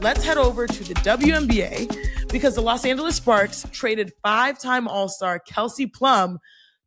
let's head over to the WNBA because the Los Angeles Sparks traded 5-time All-Star Kelsey Plum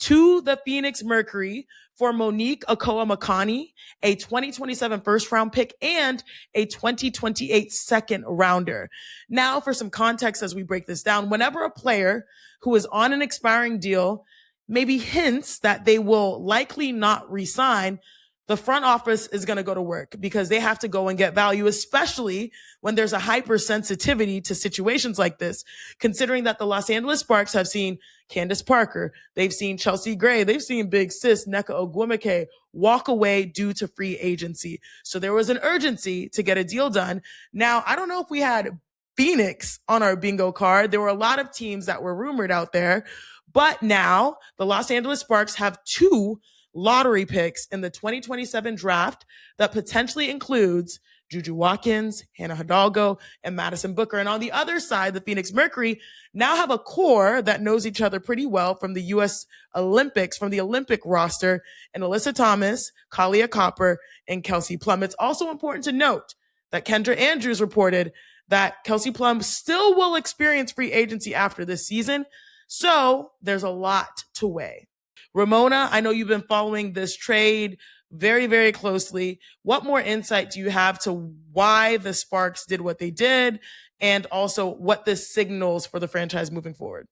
to the Phoenix Mercury for Monique Okoa-Makani, a 2027 first-round pick, and a 2028 second-rounder. Now, for some context as we break this down, whenever a player who is on an expiring deal maybe hints that they will likely not re-sign, the front office is going to go to work because they have to go and get value, especially when there's a hypersensitivity to situations like this, considering that the Los Angeles Sparks have seen Candace Parker, they've seen Chelsea Gray, they've seen Big Sis Nneka Ogwumike walk away due to free agency. So there was an urgency to get a deal done. Now, I don't know if we had Phoenix on our bingo card. There were a lot of teams that were rumored out there, but now the Los Angeles Sparks have 2 lottery picks in the 2027 draft that potentially includes Juju Watkins, Hannah Hidalgo, and Madison Booker. And on the other side, the Phoenix Mercury now have a core that knows each other pretty well from the U.S. Olympics, from the Olympic roster, and Alyssa Thomas, Kahleah Copper, and Kelsey Plum. It's also important to note that Kendra Andrews reported that Kelsey Plum still will experience free agency after this season. So there's a lot to weigh. Ramona, I know you've been following this trade very, very closely. What more insight do you have to why the Sparks did what they did and also what this signals for the franchise moving forward?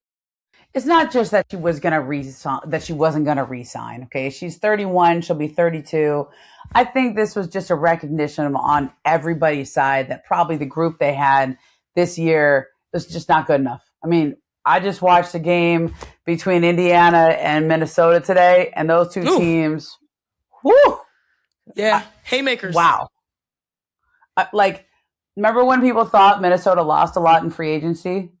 It's not just that she was going to resign, that she wasn't going to resign. Okay. She's 31. She'll be 32. I think this was just a recognition on everybody's side that probably the group they had this year was just not good enough. I mean, I just watched a game between Indiana and Minnesota today, and those two teams, whoo! Yeah, haymakers. Wow. Remember when people thought Minnesota lost a lot in free agency?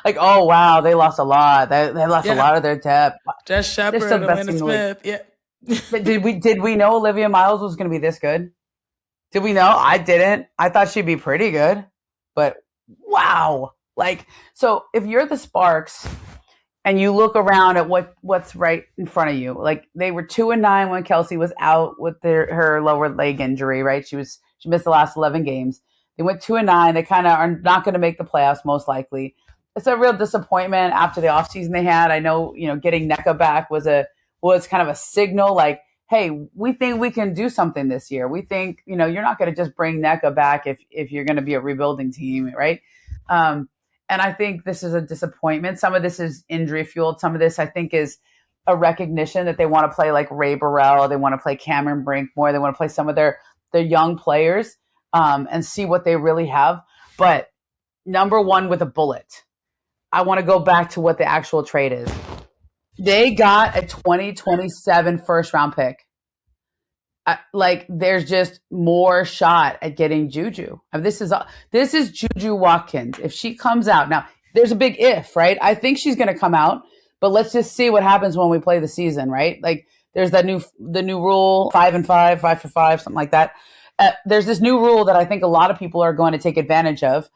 Oh, wow, they lost a lot. They lost a lot of their depth. Jess Shepard, Amanda Smith, yeah. But did we know Olivia Miles was going to be this good? Did we know? I didn't. I thought she'd be pretty good, but wow. So if you're the Sparks and you look around at what's right in front of you, they were 2-9 when Kelsey was out with her lower leg injury, right? She missed the last 11 games. They went 2-9. They kind of are not going to make the playoffs most likely. It's a real disappointment after the offseason they had. I know, getting Nneka back was kind of a signal hey, we think we can do something this year. We think, you're not going to just bring Nneka back if you're going to be a rebuilding team, right? And I think this is a disappointment. Some of this is injury fueled. Some of this, I think, is a recognition that they want to play like Ray Burrell. They want to play Cameron Brink more. They want to play some of their young players and see what they really have. But number one, with a bullet, I want to go back to what the actual trade is. They got a 2027 first round pick. There's just more shot at getting Juju. This is Juju Watkins. If she comes out now, there's a big if, right? I think she's going to come out, but let's just see what happens when we play the season, right? There's the new rule, 5 and 5, 5 for 5, something like that. There's this new rule that I think a lot of people are going to take advantage of,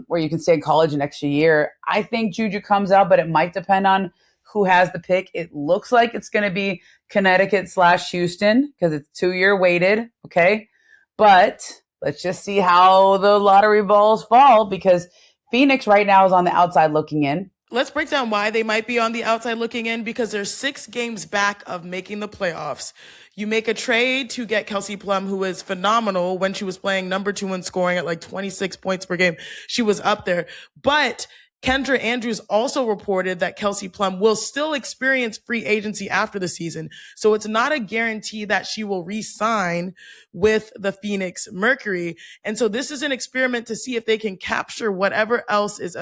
where you can stay in college an extra year. I think Juju comes out, but it might depend on who has the pick. It looks like it's going to be Connecticut/Houston because it's 2-year weighted. Okay. But let's just see how the lottery balls fall because Phoenix right now is on the outside looking in. Let's break down why they might be on the outside looking in because they're 6 games back of making the playoffs. You make a trade to get Kelsey Plum, who is phenomenal when she was playing number 2 in scoring at 26 points per game. She was up there. But Kendra Andrews also reported that Kelsey Plum will still experience free agency after the season. So it's not a guarantee that she will re-sign with the Phoenix Mercury. And so this is an experiment to see if they can capture whatever else is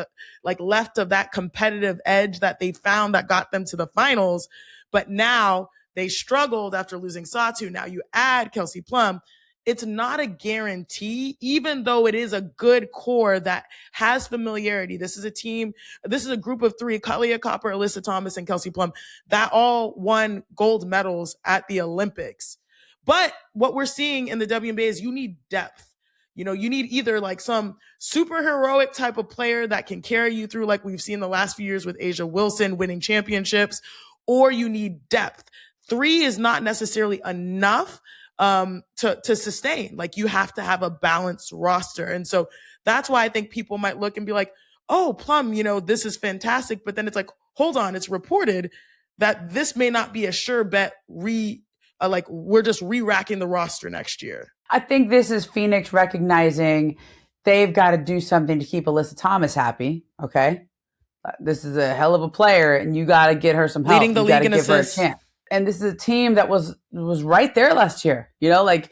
left of that competitive edge that they found that got them to the finals. But now they struggled after losing Satu. Now you add Kelsey Plum. It's not a guarantee, even though it is a good core that has familiarity. This is a group of 3, Kahleah Copper, Alyssa Thomas, and Kelsey Plum, that all won gold medals at the Olympics. But what we're seeing in the WNBA is you need depth. You need either some super heroic type of player that can carry you through like we've seen the last few years with Asia Wilson winning championships, or you need depth. 3 is not necessarily enough. to sustain. Like, you have to have a balanced roster. And so that's why I think people might look and be like, oh, Plum, this is fantastic. But then it's like, hold on, it's reported that this may not be a sure bet like we're just re-racking the roster next year. I think this is Phoenix recognizing they've got to do something to keep Alyssa Thomas happy. Okay. This is a hell of a player, and you got to get her some help. Leading the league in assists. And this is a team that was right there last year. Like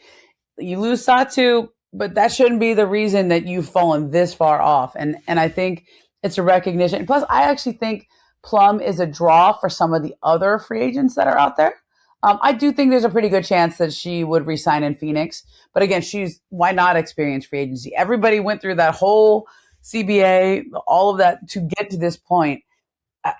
you lose Satu, but that shouldn't be the reason that you've fallen this far off. And I think it's a recognition. Plus, I actually think Plum is a draw for some of the other free agents that are out there. I do think there's a pretty good chance that she would resign in Phoenix. But again, why not experience free agency? Everybody went through that whole CBA, all of that to get to this point.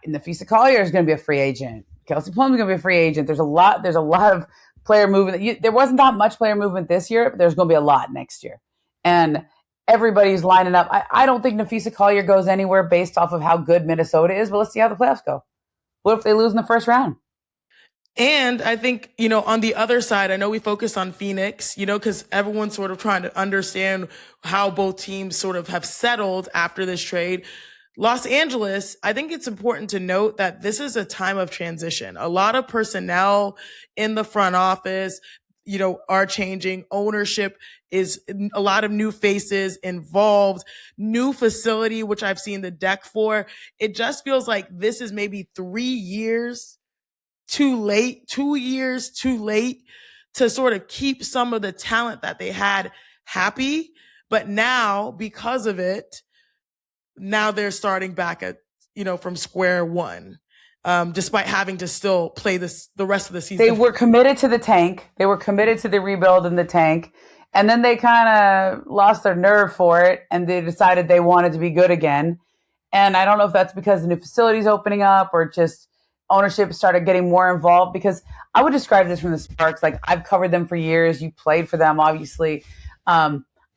Nafisa Collier is going to be a free agent. Kelsey Plum is going to be a free agent. There's a lot of player movement. There wasn't that much player movement this year, but there's going to be a lot next year. And everybody's lining up. I don't think Nafisa Collier goes anywhere based off of how good Minnesota is, but let's see how the playoffs go. What if they lose in the first round? And I think, on the other side, I know we focus on Phoenix, because everyone's sort of trying to understand how both teams sort of have settled after this trade. Los Angeles, I think it's important to note that this is a time of transition. A lot of personnel in the front office, are changing. Ownership is a lot of new faces involved, new facility, which I've seen the deck for. It just feels like this is maybe 3 years too late, 2 years too late to sort of keep some of the talent that they had happy. But now, because of it, now they're starting back at, from square one, despite having to still play the rest of the season. They were committed to the tank. They were committed to the rebuild in the tank. And then they kind of lost their nerve for it, and they decided they wanted to be good again. And I don't know if that's because the new facility's opening up or just ownership started getting more involved, because I would describe this from the Sparks. Like, I've covered them for years. You played for them, obviously.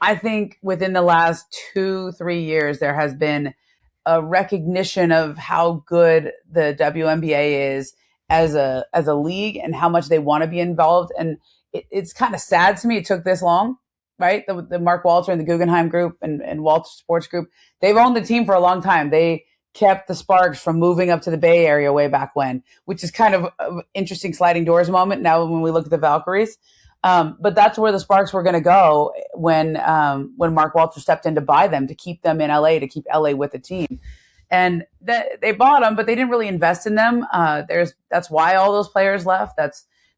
I think within the last 2-3 years, there has been a recognition of how good the WNBA is as a league and how much they want to be involved. And it's kind of sad to me it took this long, right? The Mark Walter and the Guggenheim Group and Walter Sports Group, they've owned the team for a long time. They kept the Sparks from moving up to the Bay Area way back when, which is kind of an interesting sliding doors moment now when we look at the Valkyries. But that's where the Sparks were going to go when Mark Walter stepped in to buy them, to keep them in LA, to keep LA with the team. And they bought them, but they didn't really invest in them. That's why all those players left.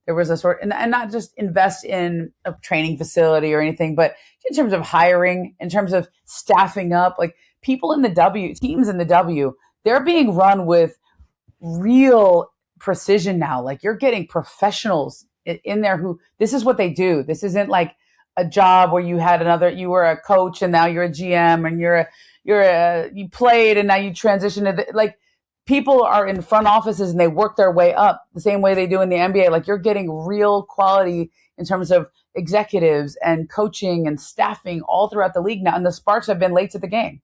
There was a sort, and not just invest in a training facility or anything, but in terms of hiring, in terms of staffing up, like people in the teams in the W, they're being run with real precision now. Like, you're getting professionals in there who, this is what they do. This isn't like a job where you were a coach and now you're a GM and you played and now you transition to like, people are in front offices and they work their way up the same way they do in the NBA. Like, you're getting real quality in terms of executives and coaching and staffing all throughout the league now. And the Sparks have been late to the game.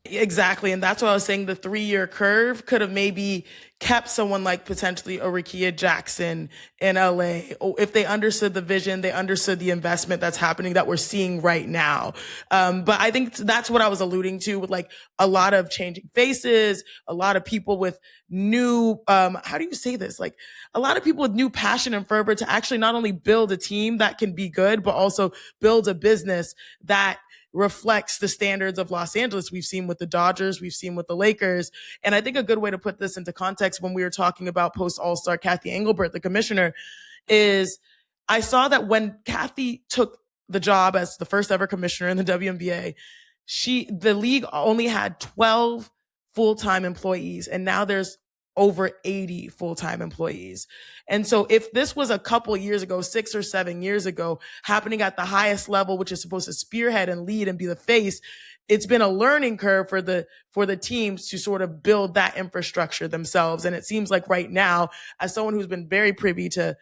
Exactly. And that's why I was saying the 3-year curve could have maybe kept someone like potentially a Rickea Jackson in LA. If they understood the vision, they understood the investment that's happening that we're seeing right now. But I think that's what I was alluding to, with like a lot of changing faces, a lot of people with new, how do you say this? Like, a lot of people with new passion and fervor to actually not only build a team that can be good, but also build a business that reflects the standards of Los Angeles. We've seen with the Dodgers, we've seen with the Lakers. And I think a good way to put this into context when we were talking about post All-Star Kathy Engelbert, the commissioner, is I saw that when Kathy took the job as the first ever commissioner in the WNBA, the league only had 12 full-time employees, and now there's over 80 full-time employees. And so if this was a couple years ago, 6 or 7 years ago, happening at the highest level, which is supposed to spearhead and lead and be the face, it's been a learning curve for the teams to sort of build that infrastructure themselves. And it seems like right now, as someone who's been very privy to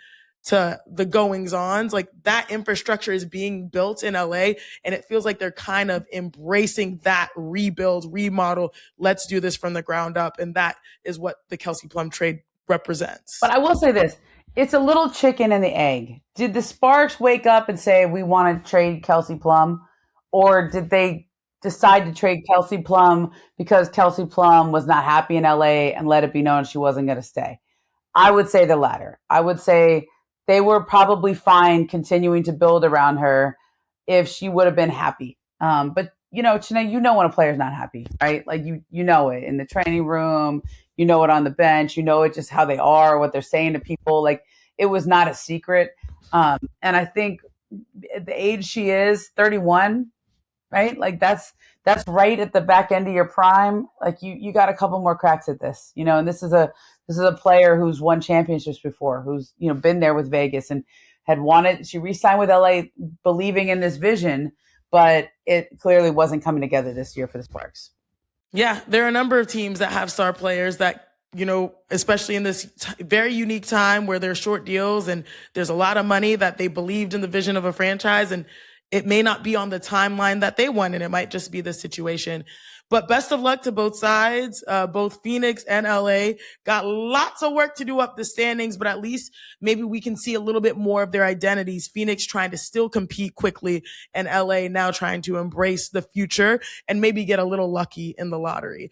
the goings-ons, like that infrastructure is being built in LA, and it feels like they're kind of embracing that rebuild, remodel, let's do this from the ground up. And that is what the Kelsey Plum trade represents. But I will say this, It's a little chicken and the egg. Did the Sparks wake up and say, we want to trade Kelsey Plum? Or did they decide to trade Kelsey Plum because Kelsey Plum was not happy in LA and let it be known she wasn't going to stay? I would say the latter. I would say they were probably fine continuing to build around her if she would have been happy. But Chennai, when a player's not happy, right? Like you know it in the training room, you know it on the bench, you know it just how they are, what they're saying to people. Like it was not a secret. And I think at the age she is, 31, right? Like that's right at the back end of your prime. Like you got a couple more cracks at this, and this is a player who's won championships before, who's, been there with Vegas and had wanted, she re-signed with LA believing in this vision, but it clearly wasn't coming together this year for the Sparks. Yeah, there are a number of teams that have star players that, especially in this very unique time where there's short deals and there's a lot of money, that they believed in the vision of a franchise, and it may not be on the timeline that they want, and it might just be the situation. But best of luck to both sides. Both Phoenix and LA got lots of work to do up the standings, but at least maybe we can see a little bit more of their identities. Phoenix trying to still compete quickly, and LA now trying to embrace the future and maybe get a little lucky in the lottery.